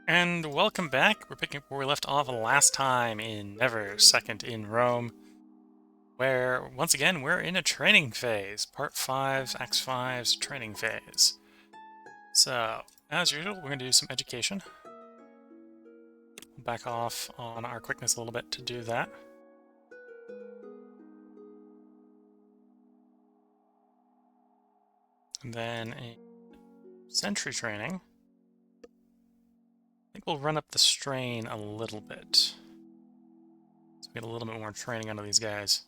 And welcome back. We're picking up where we left off last time in Never Second in Rome, where, once again, we're in a training phase. Part 5, Act 5's training phase. So, as usual, we're going to do some education. We'll back off on our quickness a little bit to do that. And then a sentry training. I think we'll run up the strain a little bit. So we get a little bit more training out of these guys.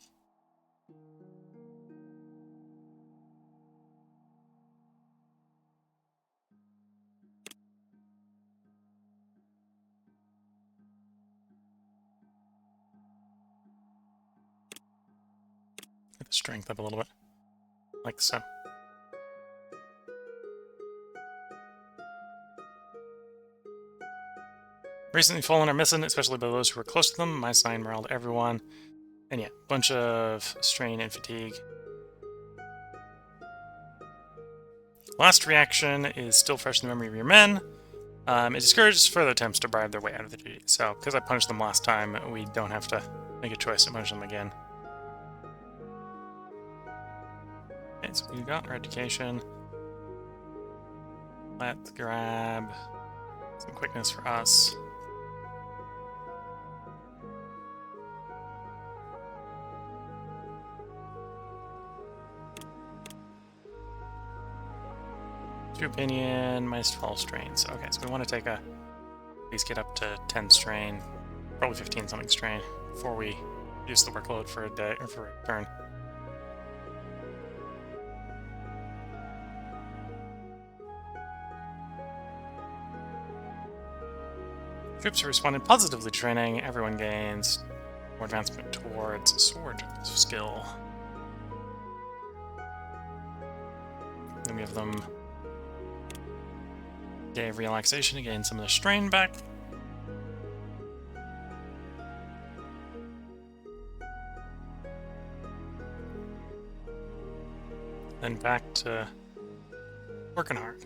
Get the strength up a little bit. Like so. Recently fallen or missing, especially by those who are close to them. Minus 9 morale to everyone. And yeah, bunch of strain and fatigue. Last reaction is still fresh in the memory of your men. It discourages further attempts to bribe their way out of the duty. So, because I punished them last time, we don't have to make a choice to punish them again. Okay, so we got our education. Let's grab some quickness for us. True opinion, minus 12 strains. Okay, so we want to take at least get up to 10 strain, probably 15 something strain, before we use the workload for a day or for a turn. Troops who responded positively to training, everyone gains more advancement towards sword skill. Then we have them day of relaxation to gain some of the strain back. Then back to working hard.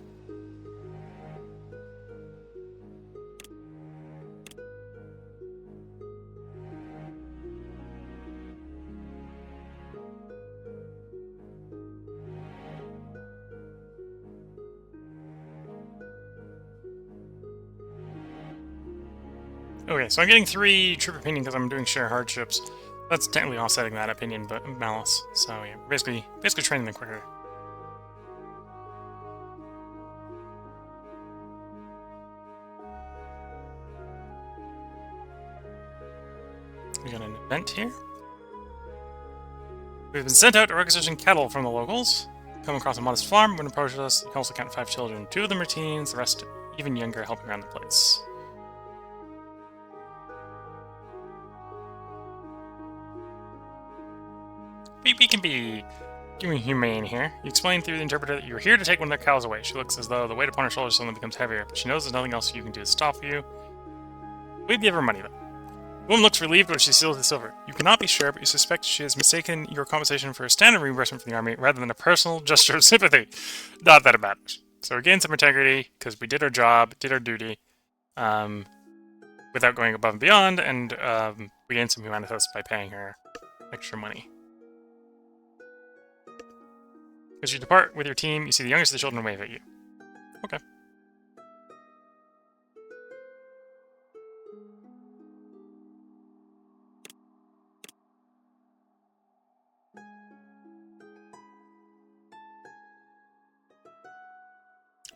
Okay, so I'm getting 3 troop opinion because I'm doing share hardships. That's technically offsetting that opinion, but malice. So yeah, basically training them quicker. We got an event here. We've been sent out to requisition cattle from the locals. Come across a modest farm. When approached us, you can also count 5 children. 2 of them are teens, the rest even younger, helping around the place. We can be humane here. You explain through the interpreter that you're here to take one of their cows away. She looks as though the weight upon her shoulders suddenly becomes heavier, but she knows there's nothing else you can do to stop you. We'd give her money, though. The woman looks relieved when she seals the silver. You cannot be sure, but you suspect she has mistaken your compensation for a standard reimbursement from the army rather than a personal gesture of sympathy. Not that it matters. So we gained some integrity because we did our job, did our duty, without going above and beyond, and we gained some humanitas by paying her extra money. As you depart with your team, you see the youngest of the children wave at you. Okay.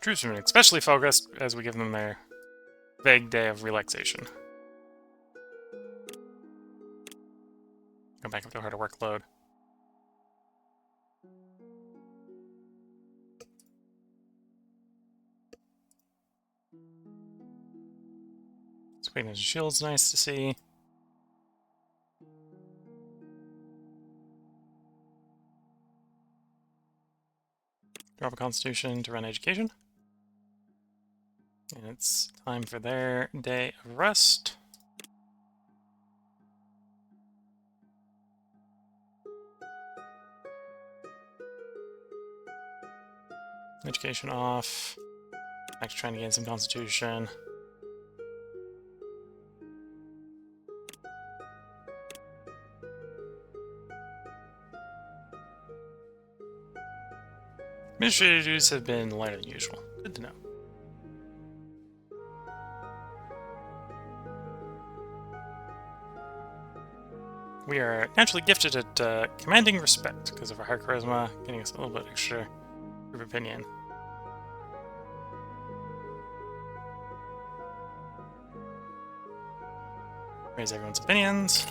Troops remain especially focused as we give them their vague day of relaxation. Go back up to a harder workload. Squealing shield's nice to see. Drop a constitution to run education. And it's time for their day of rest. Education off. Next, trying to gain some constitution. Administrative duties have been lighter than usual. Good to know. We are naturally gifted at commanding respect because of our high charisma, getting us a little bit extra group opinion. Raise everyone's opinions.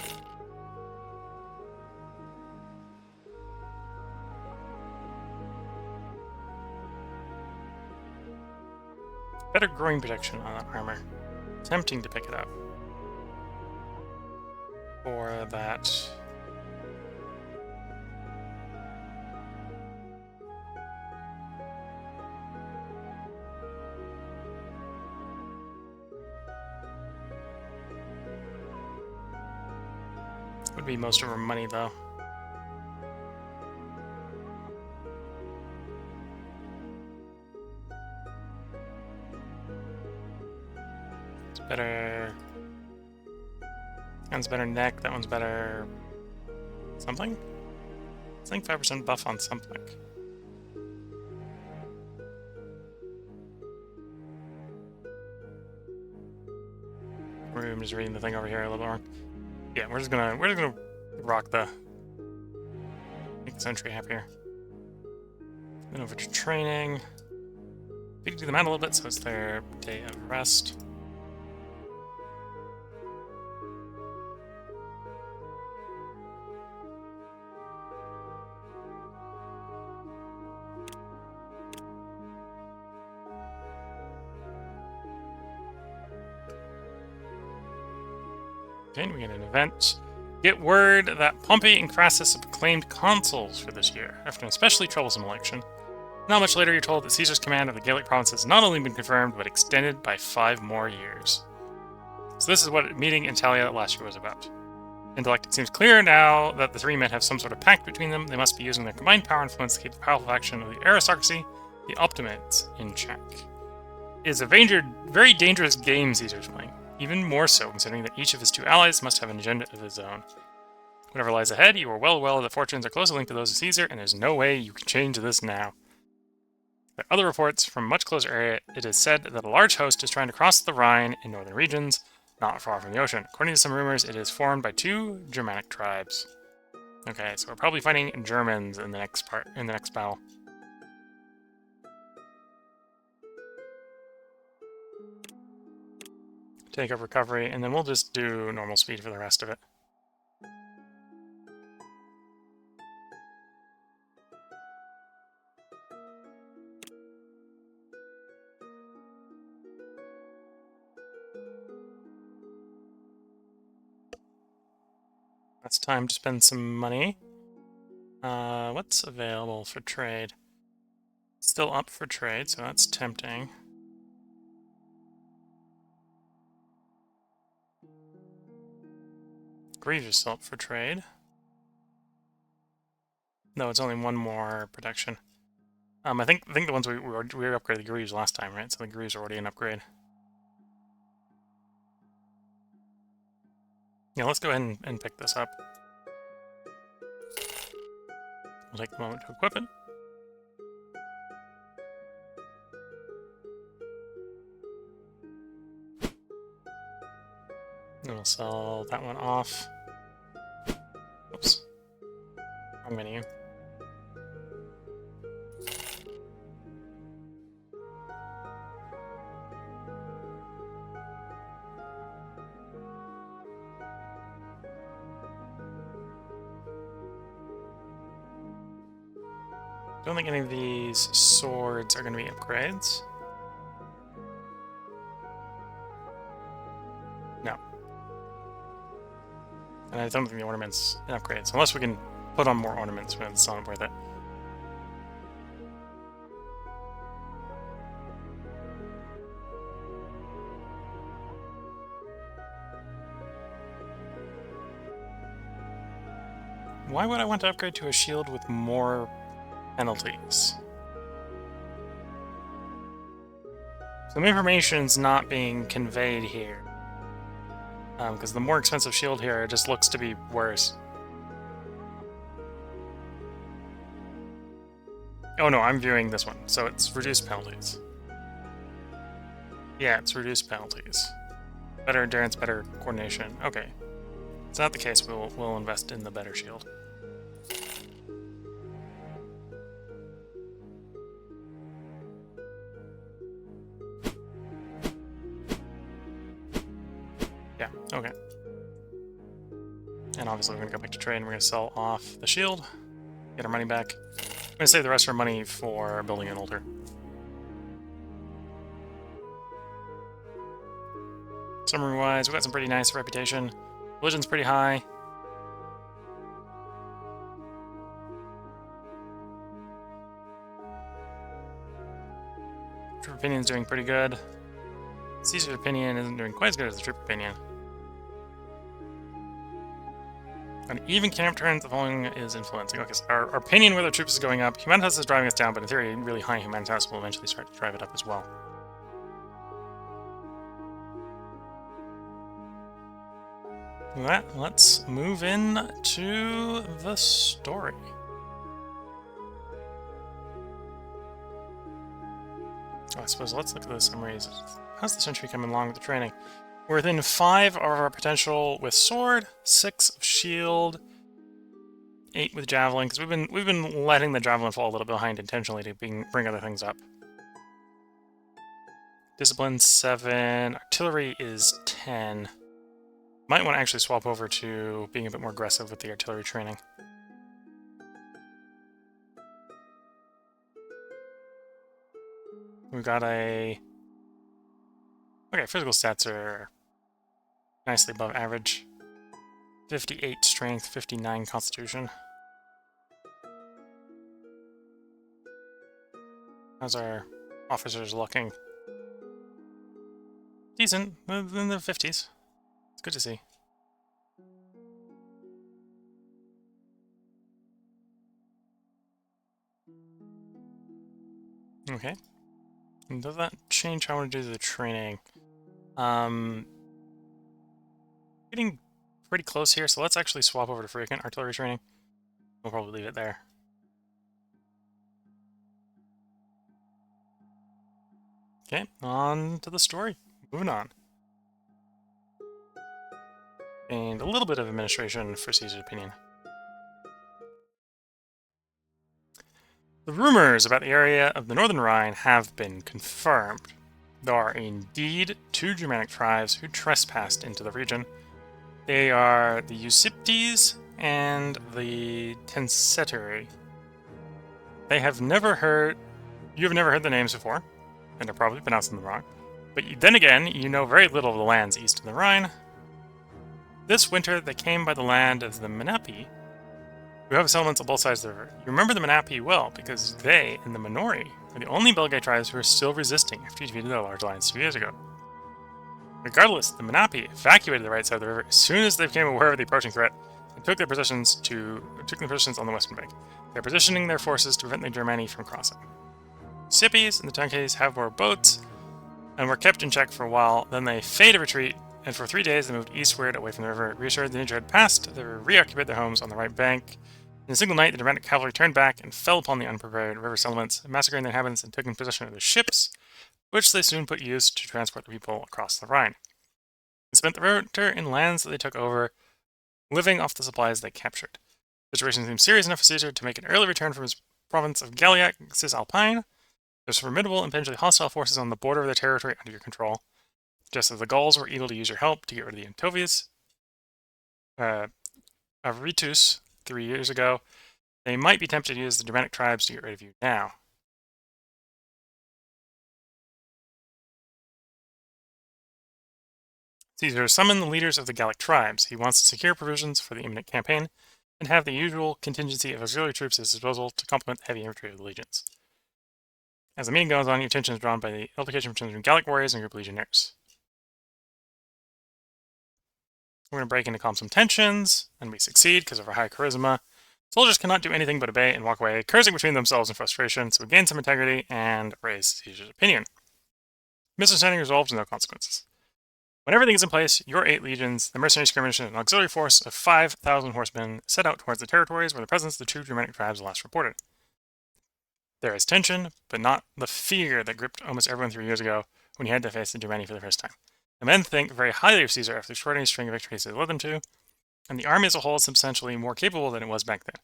Better growing protection on that armor. Tempting to pick it up. For that. Would be most of our money though. It's better. That one's better neck, that one's better something? I think 5% buff on something. I'm just reading the thing over here a little more. Yeah, we're just gonna rock the make the sentry happier. Then over to training. We can do them out a little bit, so it's their day of rest. Okay, we get an event. Get word that Pompey and Crassus have proclaimed consuls for this year, after an especially troublesome election. Not much later, you're told that Caesar's command of the Gallic provinces has not only been confirmed, but extended by 5 more years. So this is what meeting Italia last year was about. Intellect, it seems clear now that the three men have some sort of pact between them. They must be using their combined power and influence to keep the powerful faction of the aristocracy, the Optimates, in check. It is a very dangerous game Caesar's playing. Even more so, considering that each of his 2 allies must have an agenda of his own. Whatever lies ahead, you are well aware that fortunes are closely linked to those of Caesar, and there's no way you can change this now. There are other reports from a much closer area. It is said that a large host is trying to cross the Rhine in northern regions, not far from the ocean. According to some rumors, it is formed by 2 Germanic tribes. Okay, so we're probably fighting Germans in the next battle. Take up recovery, and then we'll just do normal speed for the rest of it. It's time to spend some money. What's available for trade? Still up for trade, so that's tempting. Greaves is still up for trade. No, it's only 1 more protection. I think the ones we upgraded the Greaves last time, right? So the Greaves are already an upgrade. Yeah, let's go ahead and pick this up. We'll take a moment to equip it. And we'll sell that one off. Oops. Wrong menu. I don't think any of these swords are going to be upgrades. No. And I don't think the ornaments are upgrades. Unless we can put on more ornaments, but it's not worth it. Why would I want to upgrade to a shield with more penalties? Some information's not being conveyed here. Because the more expensive shield here just looks to be worse. Oh no, I'm viewing this one. So it's reduced penalties. Yeah, it's reduced penalties. Better endurance, better coordination. Okay. It's not the case. We'll invest in the better shield. Yeah, okay. And obviously we're going to go back to trade and we're going to sell off the shield, get our money back. I'm going to save the rest of our money for building an altar. Summary-wise, we've got some pretty nice reputation. Religion's pretty high. Troop Opinion's doing pretty good. Caesar's Opinion isn't doing quite as good as the Troop Opinion. On even camp turns, the following is influencing. Okay, so our opinion with our troops is going up. Humanitas is driving us down, but in theory, really high Humanitas will eventually start to drive it up as well. With that, let's move in to the story. Oh, I suppose let's look at the summaries. How's the century coming along with the training? We're within 5 of our potential with sword, 6 of shield, 8 with javelin, because we've been letting the javelin fall a little behind intentionally to bring other things up. Discipline 7, artillery is 10. Might want to actually swap over to being a bit more aggressive with the artillery training. We've got a... Okay, physical stats are nicely above average. 58 strength, 59 constitution. How's our officers looking? Decent, in the 50s. It's good to see. Okay. And does that change how I want to do the training? Getting pretty close here, so let's actually swap over to frequent artillery training. We'll probably leave it there. Okay, on to the story. Moving on. And a little bit of administration for Caesar's Opinion. The rumors about the area of the Northern Rhine have been confirmed. There are indeed 2 Germanic tribes who trespassed into the region. They are the Usiptes and the Tenseteri. They have never heard... You have never heard the names before, and they're probably pronouncing them wrong. But then again, you know very little of the lands east of the Rhine. This winter, they came by the land of the Menapi, who have settlements on both sides of the river. You remember the Menapi well, because they and the Minori are the only Belgae tribes who are still resisting after you defeated their large alliance 2 years ago. Regardless, the Menapi evacuated the right side of the river as soon as they became aware of the approaching threat and took their positions on the western bank. They are positioning their forces to prevent the Germani from crossing. Sippies and the Tunkes have more boats and were kept in check for a while. Then they faded retreat, and for 3 days they moved eastward away from the river. Reassured the danger had passed, they reoccupied their homes on the right bank. In a single night, the Germanic cavalry turned back and fell upon the unprepared river settlements, massacring the inhabitants and taking possession of their ships, which they soon put use to transport the people across the Rhine. They spent the winter in lands that they took over, living off the supplies they captured. The situation seemed serious enough for Caesar to make an early return from his province of Galliac Cisalpine. There's formidable and potentially hostile forces on the border of their territory under your control. Just as the Gauls were eager to use your help to get rid of the Antovians of Ritus 3 years ago, they might be tempted to use the Germanic tribes to get rid of you now. Caesar summoned the leaders of the Gallic tribes. He wants to secure provisions for the imminent campaign and have the usual contingency of auxiliary troops at his disposal to complement the heavy infantry of the legions. As the meeting goes on, your attention is drawn by the altercation between Gallic warriors and group legionnaires. We're going to break into calm some tensions, and we succeed because of our high charisma. Soldiers cannot do anything but obey and walk away, cursing between themselves in frustration, so we gain some integrity and raise Caesar's opinion. Misunderstanding resolved with no consequences. When everything is in place, your 8 legions, the mercenary skirmish, and an auxiliary force of 5,000 horsemen set out towards the territories where the presence of the 2 Germanic tribes last reported. There is tension, but not the fear that gripped almost everyone 3 years ago when he had to face the Germani for the first time. The men think very highly of Caesar after the extraordinary string of victories they led them to, and the army as a whole is substantially more capable than it was back then.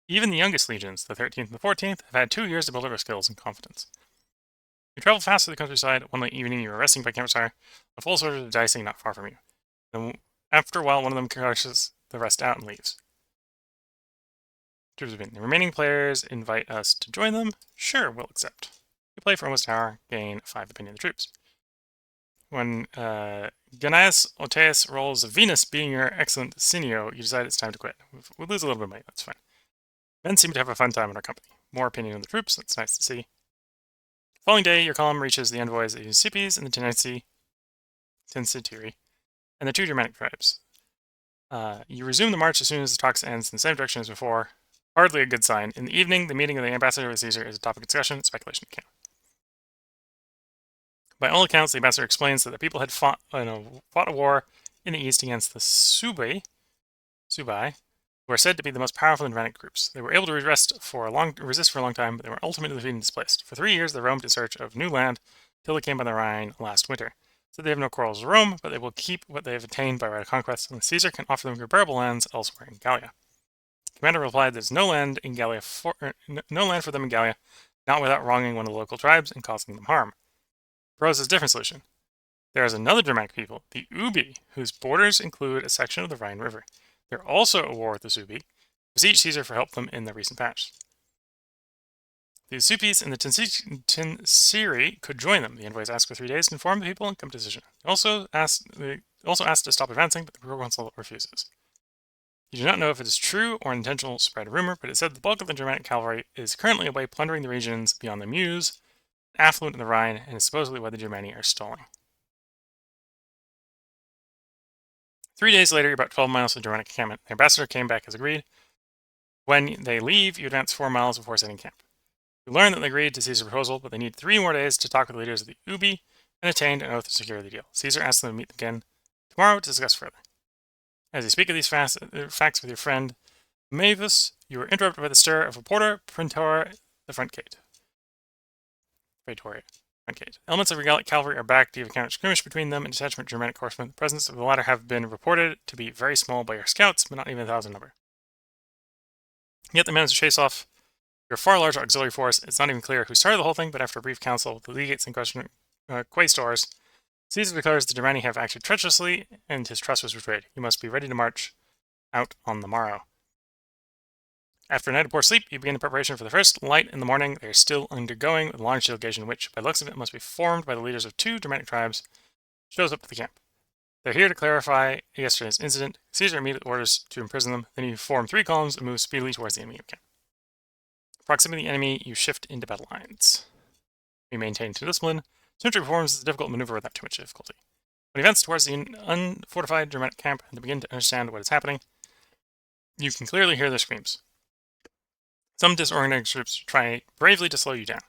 Even the youngest legions, the 13th and the 14th, have had 2 years to build up their skills and confidence. You travel fast through the countryside. One late evening, you are resting by campfire, a full soldiers of dicing not far from you. And after a while, one of them crushes the rest out and leaves. The remaining players invite us to join them. Sure, we'll accept. You play for almost an hour, gain 5 opinion of the troops. When Gnaeus Otaeus rolls Venus being your excellent Cineo, you decide it's time to quit. We'll lose a little bit of money, that's fine. Men seem to have a fun time in our company. More opinion of the troops, that's nice to see. The following day, your column reaches the envoys of the Eusipes and the Tensitiri, and the 2 Germanic tribes. You resume the march as soon as the talks ends in the same direction as before. Hardly a good sign. In the evening, the meeting of the ambassador with Caesar is a topic of discussion, speculation camp. By all accounts, the ambassador explains that the people had fought a war in the east against the Subai, who are said to be the most powerful Germanic groups. They were able to resist for a long time, but they were ultimately defeated and displaced. For 3 years, they roamed in search of new land till they came by the Rhine last winter. So they have no quarrels with Rome, but they will keep what they have attained by right of conquest, and Caesar can offer them comparable lands elsewhere in Gallia. The commander replied, "There's no land in Gallia no land for them in Gallia, not without wronging one of the local tribes and causing them harm." Proposes a different solution. There is another Germanic people, the Ubi, whose borders include a section of the Rhine River. They're also at war with the Suebi, beseech Caesar for help them in the recent patch. The Eusipes and the Tensiri could join them. The envoys ask for 3 days to inform the people and come to a decision. They also ask to stop advancing, but the proconsul refuses. You do not know if it is true or an intentional spread of rumor, but it said the bulk of the Germanic cavalry is currently away plundering the regions beyond the Meuse, affluent in the Rhine, and is supposedly why the Germani are stalling. 3 days later, you're about 12 miles from the Germanic encampment. The ambassador came back as agreed. When they leave, you advance 4 miles before setting camp. You learn that they agreed to Caesar's proposal, but they need 3 more days to talk with the leaders of the Ubi and attained an oath to secure the deal. Caesar asks them to meet again tomorrow to discuss further. As you speak of these facts with your friend Mavis, you are interrupted by the stir of a porter, Praetor, the front gate. Elements of your Gallic cavalry are back. You have encountered skirmish between them and detachment Germanic horsemen. The presence of the latter have been reported to be very small by your scouts, but not even 1,000 number. Yet they managed to chase off your far larger auxiliary force. It's not even clear who started the whole thing, but after a brief council with the legates and quaestors, Caesar declares the Germani have acted treacherously, and his trust was betrayed. You must be ready to march out on the morrow. After a night of poor sleep, you begin the preparation for the first light in the morning. They are still undergoing a large delegation, which, by the looks of it, must be formed by the leaders of 2 Germanic tribes, shows up to the camp. They're here to clarify yesterday's incident. Caesar immediately orders to imprison them. Then you form 3 columns and move speedily towards the enemy camp. Proximity to the enemy, you shift into battle lines. You maintain discipline. Symmetry performs a difficult maneuver without too much difficulty. When you advance towards the unfortified Germanic camp and begin to understand what is happening, you can clearly hear their screams. Some disorganized troops try bravely to slow you down.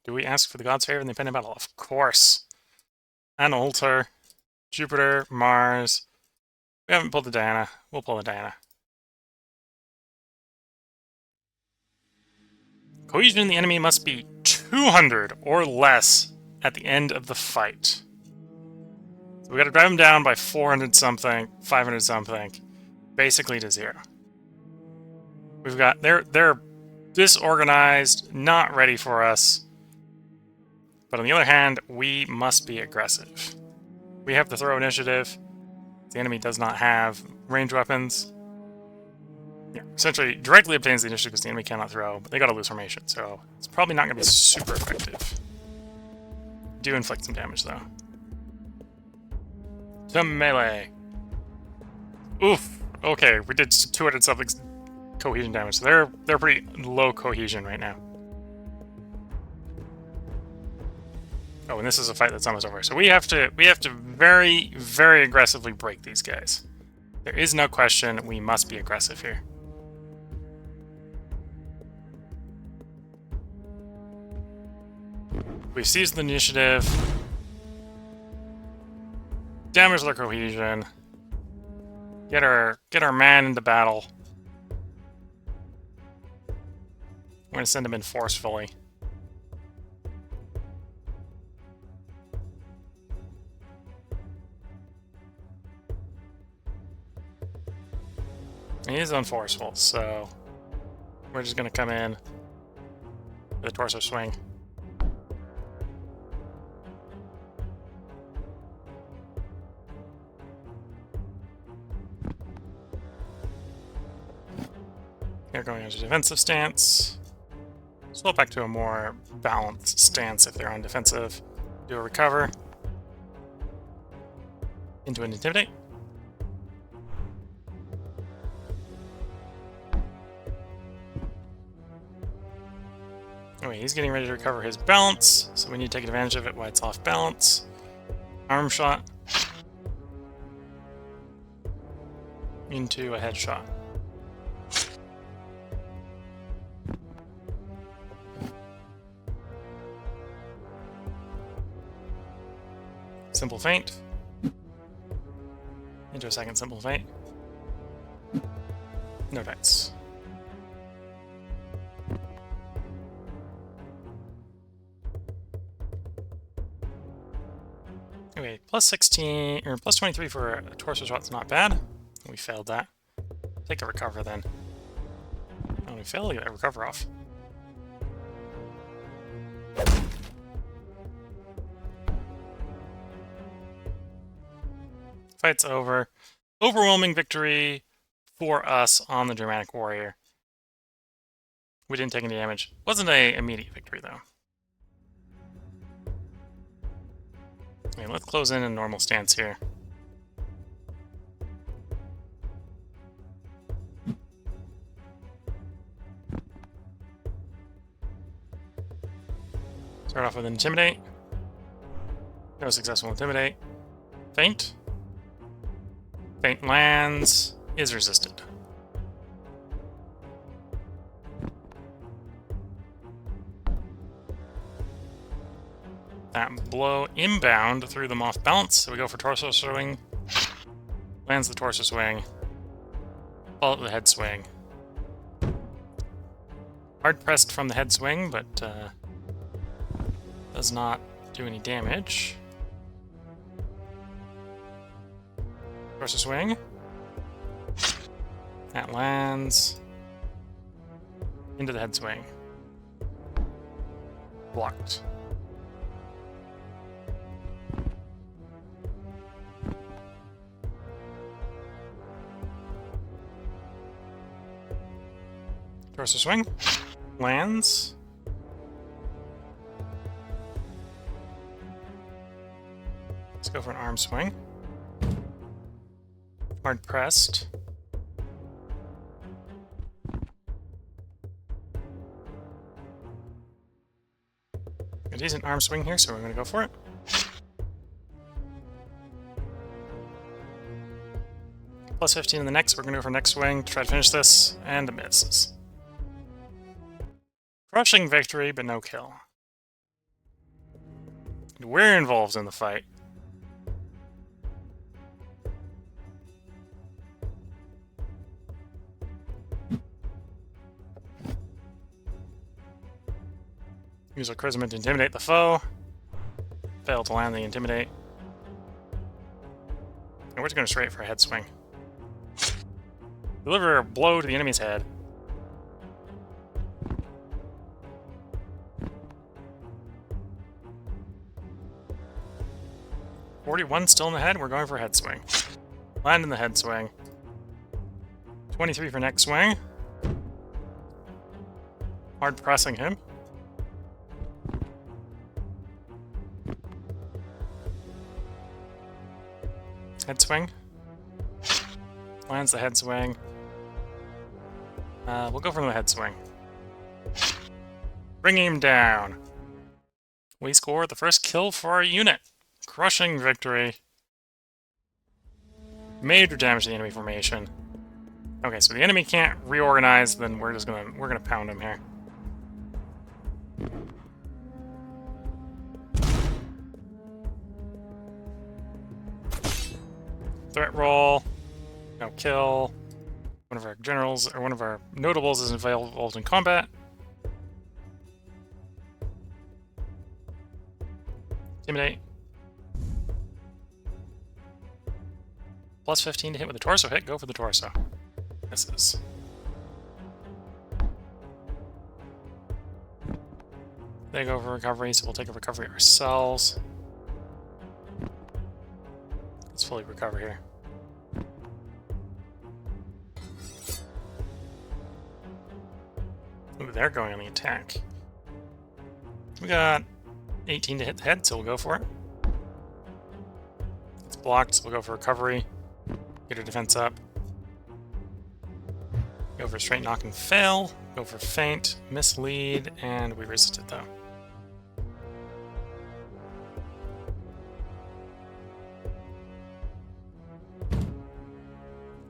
Do we ask for the gods' favor in the impending battle? Of course. An altar, Jupiter, Mars. We haven't pulled the Diana. We'll pull the Diana. Cohesion in the enemy must be 200 or less at the end of the fight. So we got to drive them down by 400 something, 500 something, basically to 0. We've got they're disorganized, not ready for us. But on the other hand, we must be aggressive. We have to throw initiative. The enemy does not have ranged weapons. Yeah, essentially directly obtains the initiative because the enemy cannot throw, but they got to lose formation, so it's probably not going to be super effective. Do inflict some damage though. To melee. Oof. Okay, we did 200 something cohesion damage. So they're pretty low cohesion right now. Oh, and this is a fight that's almost over. So we have to very, very aggressively break these guys. There is no question we must be aggressive here. We've seized the initiative. Damage their cohesion. Get our man into battle. We're going to send him in forcefully. He is unforceful, so we're just going to come in with a torso swing. They're going into defensive stance. Slow back to a more balanced stance if they're on defensive. Do a recover. Into an intimidate. Anyway, he's getting ready to recover his balance, so we need to take advantage of it while it's off balance. Arm shot. Into a headshot. Simple feint. Into a second simple feint. No dice. Okay, plus 16 or plus 23 for a torso shot's not bad. We failed that. Take a recover then. Oh, we failed to get a recover off. Fight's over. Overwhelming victory for us on the Dramatic Warrior. We didn't take any damage. Wasn't an immediate victory, though. Okay, let's close in a normal stance here. Start off with Intimidate. No successful Intimidate. Feint. Feint lands, is resisted. That blow inbound threw them off balance, so we go for torso swing. Lands the torso swing. Follow the head swing. Hard pressed from the head swing, but does not do any damage. Torso swing. That lands into the head swing. Blocked. Torso swing. Lands. Let's go for an arm swing. Hard pressed. A decent arm swing here, so we're going to go for it. Plus 15 in the next. We're going to go for next swing to try to finish this, and it misses. Crushing victory, but no kill. We're involved in the fight. Use a charisma to intimidate the foe. Fail to land the intimidate. And we're just going straight for a head swing. Deliver a blow to the enemy's head. $41 still in the head. We're going for a head swing. Land in the head swing. 23 for next swing. Hard pressing him. Head swing. Lands the head swing. We'll go for the head swing. Bring him down. We score the first kill for our unit. Crushing victory. Major damage to the enemy formation. Okay, so the enemy can't reorganize, then we're gonna pound him here. Threat roll. No kill. One of our generals, or one of our notables is involved in combat. Intimidate. Plus 15 to hit with a torso hit. Go for the torso. Misses. They go for recovery, so we'll take a recovery ourselves. Let's fully recover here. Ooh, they're going on the attack. We got 18 to hit the head, so we'll go for it. It's blocked, so we'll go for recovery. Get our defense up. Go for straight knock and fail. Go for feint, mislead, and we resist it though.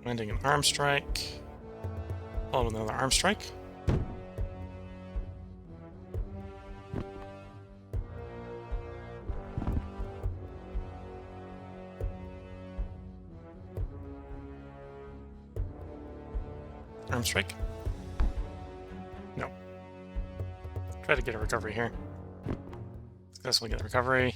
Landing an arm strike. Followed with another arm strike. Arm strike. No. Try to get a recovery here. Successfully get the recovery.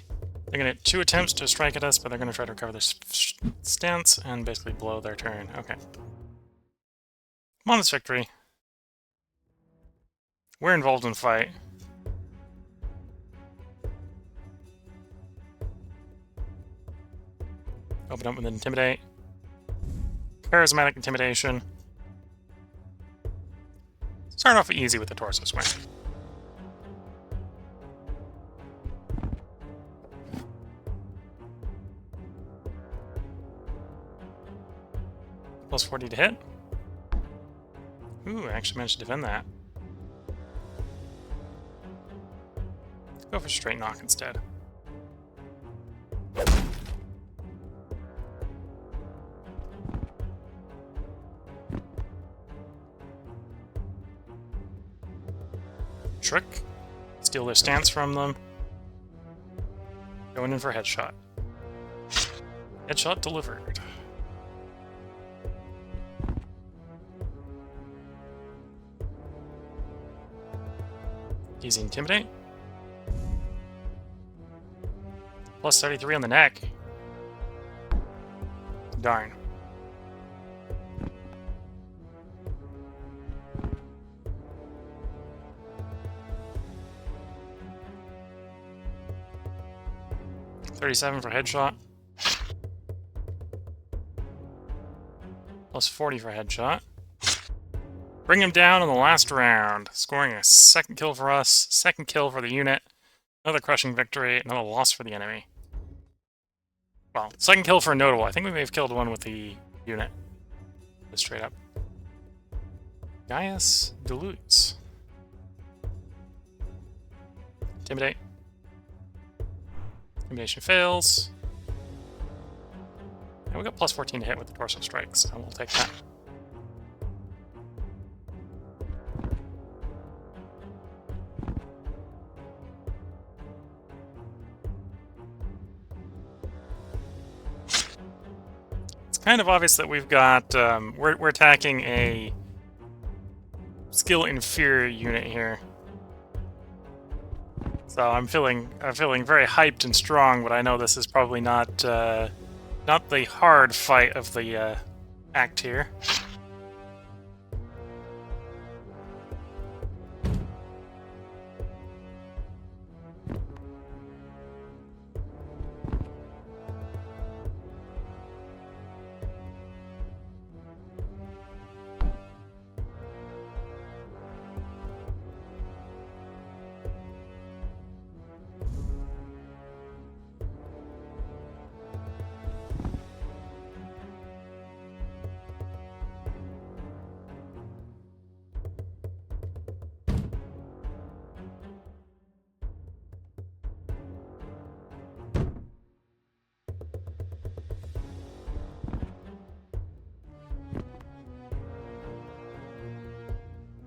They're going to 2 attempts to strike at us, but they're going to try to recover their stance and basically blow their turn. Okay. Come on, this victory. We're involved in the fight. Open up with Intimidate. Charismatic Intimidation. Start off easy with the torso swing. Plus 40 to hit. Ooh, I actually managed to defend that. Let's go for straight knock instead. Trick. Steal their stance from them. Going in for headshot. Headshot delivered. Easy Intimidate. Plus 33 on the neck. Darn. $37 for headshot. Plus 40 for headshot. Bring him down in the last round, scoring a second kill for us, second kill for the unit, another crushing victory, another loss for the enemy. Well, second kill for a notable. I think we may have killed one with the unit. Just straight up. Gaius Dilutes. Intimidate. Intimidation fails. And we got plus 14 to hit with the torso strikes, so we'll take that. It's kind of obvious that we've got we're attacking a skill inferior unit here. So I'm feeling very hyped and strong, but I know this is probably not not the hard fight of the act here.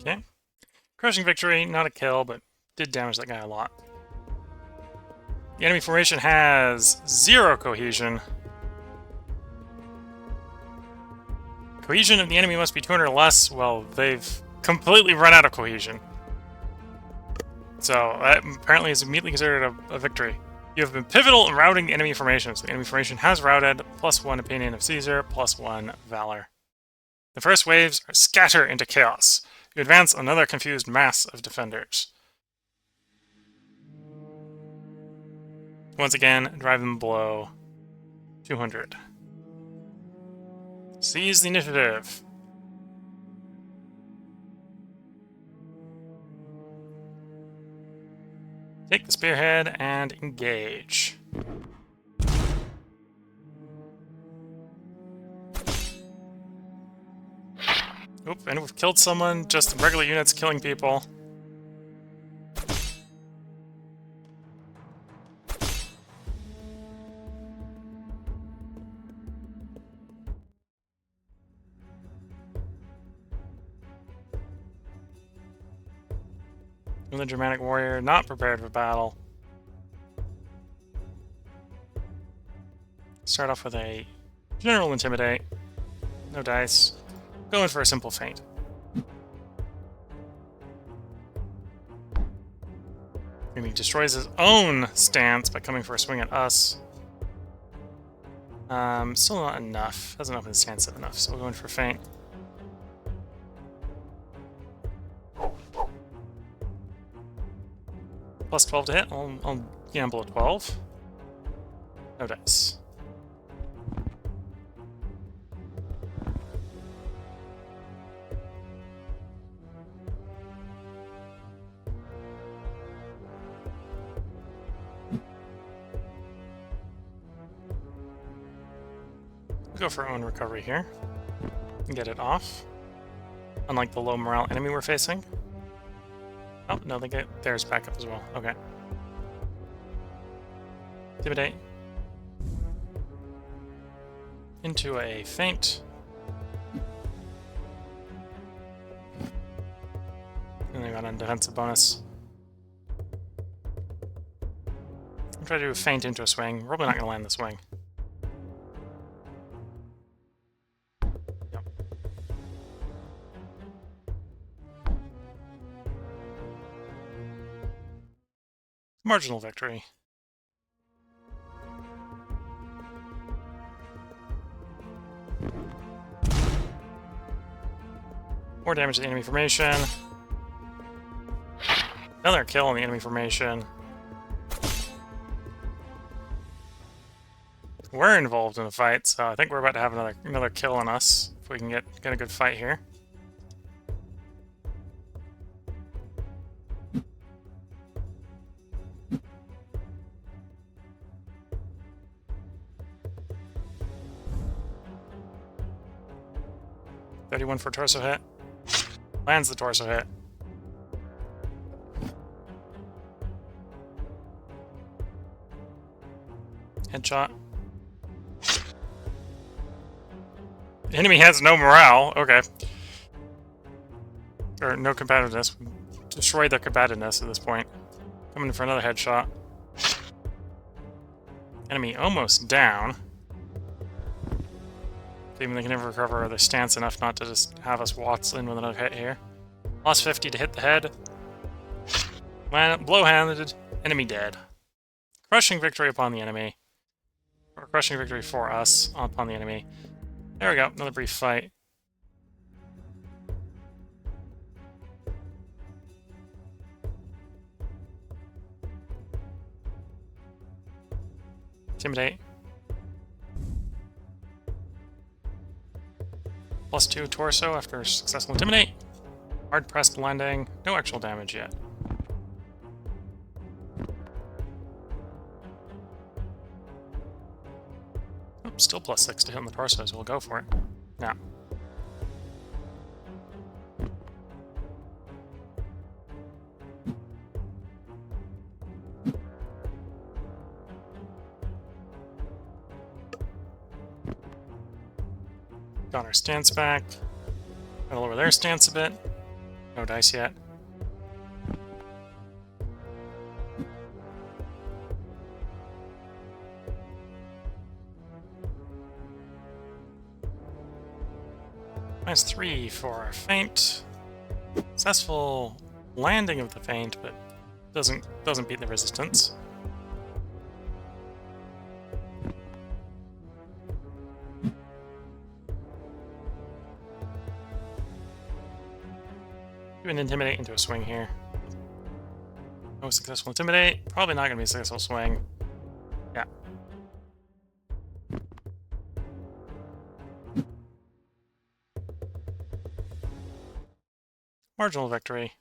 Okay. Crushing victory, not a kill, but did damage that guy a lot. The enemy formation has 0 cohesion. Cohesion of the enemy must be 200 or less. Well, they've completely run out of cohesion. So that apparently is immediately considered a victory. You have been pivotal in routing the enemy formations. The enemy formation has routed. +1 opinion of Caesar, +1 valor. The first waves are scatter into chaos. You advance another confused mass of defenders. Once again, drive them below 200. Seize the initiative. Take the spearhead and engage. Oop, and we've killed someone, just regular units killing people. The Germanic warrior not prepared for battle. Start off with a general intimidate. No dice. Going for a simple feint. And he destroys his own stance by coming for a swing at us. Still not enough. Doesn't open his stance up enough, so we'll go in for feint. +12 to hit. I'll gamble a 12. No dice. Go for own recovery here and get it off. Unlike the low morale enemy we're facing. Oh, no, they get theirs back up as well. Okay. Intimidate. Into a feint. And they got a defensive bonus. I'm trying to do a feint into a swing. We're probably not going to land the swing. Marginal victory. More damage to the enemy formation. Another kill on the enemy formation. We're involved in a fight, so I think we're about to have another kill on us if we can get a good fight here. $31 for torso hit. Lands the torso hit. Headshot. The enemy has no morale. Okay. Or no combativeness. Destroyed their combativeness at this point. Coming for another headshot. Enemy almost down. Even they can never recover their stance enough not to just have us waltz in with another hit here. Lost 50 to hit the head. Blow-handed. Enemy dead. Crushing victory upon the enemy. Or crushing victory for us upon the enemy. There we go. Another brief fight. Intimidate. +2 torso after successful intimidate. Hard pressed landing. No actual damage yet. Oh, still +6 to hit on the torso, so we'll go for it. Now. Got our stance back. Gotta lower their stance a bit. No dice yet. -3 for our feint. Successful landing of the feint, but doesn't beat the resistance. an Intimidate into a swing here. No successful Intimidate. Probably not going to be a successful swing. Yeah. Marginal victory.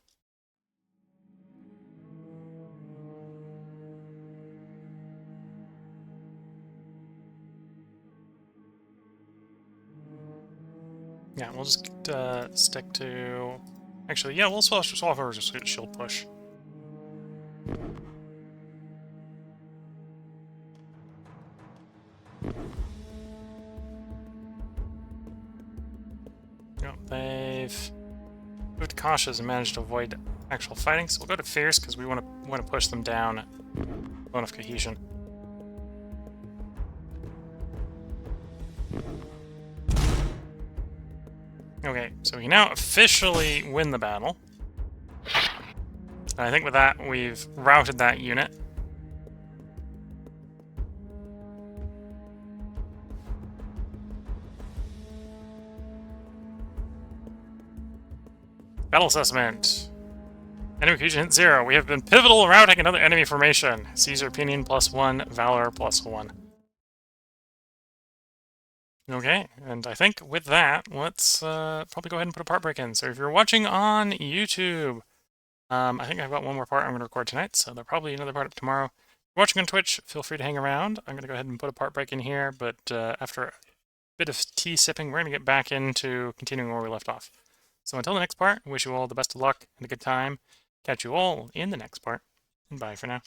Yeah, we'll just stick to... Actually, yeah, we'll swap over to shield push. No, they've moved to cautious and managed to avoid actual fighting, so we'll go to fierce because we want to push them down. Low enough cohesion. Okay, so we can now officially win the battle. And I think with that, we've routed that unit. Battle assessment. Enemy cohesion hit 0. We have been pivotal in routing another enemy formation. Caesar opinion +1, valor +1. Okay, and I think with that, let's probably go ahead and put a part break in. So if you're watching on YouTube, I think I've got one more part I'm going to record tonight, so there'll probably be another part up tomorrow. If you're watching on Twitch, feel free to hang around. I'm going to go ahead and put a part break in here, but after a bit of tea sipping, we're going to get back into continuing where we left off. So until the next part, I wish you all the best of luck and a good time. Catch you all in the next part, and bye for now.